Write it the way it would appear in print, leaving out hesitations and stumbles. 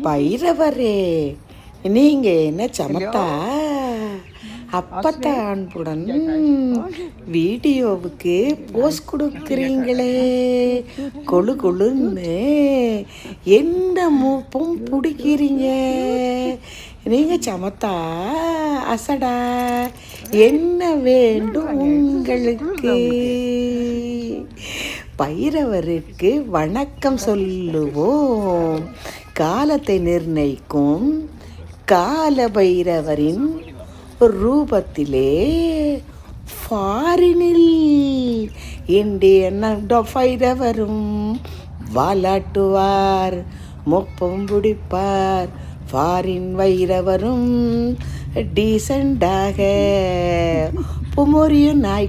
பைரவரே, நீங்க என்ன சமத்தா அப்பத்தான் அன்புடன் வீடியோவுக்கு போஸ்ட் கொடுக்குறீங்களே, கொழு கொழுன்னு என்ன மூப்பும் பிடிக்கிறீங்க. நீங்க சமத்தா அசடா, என்ன வேண்டும் உங்களுக்கு? பைரவருக்கு வணக்கம் சொல்லுவோம். காலத்தை நிர்ணயிக்கும் கால பைரவரின் ரூபத்திலே ஃபாரினில் இந்தியன் பைரவரும் வாலாட்டுவார், மொப்பம் பிடிப்பார். ஃபாரின் வைரவரும் டீசண்டாக புமொரியும் நாய்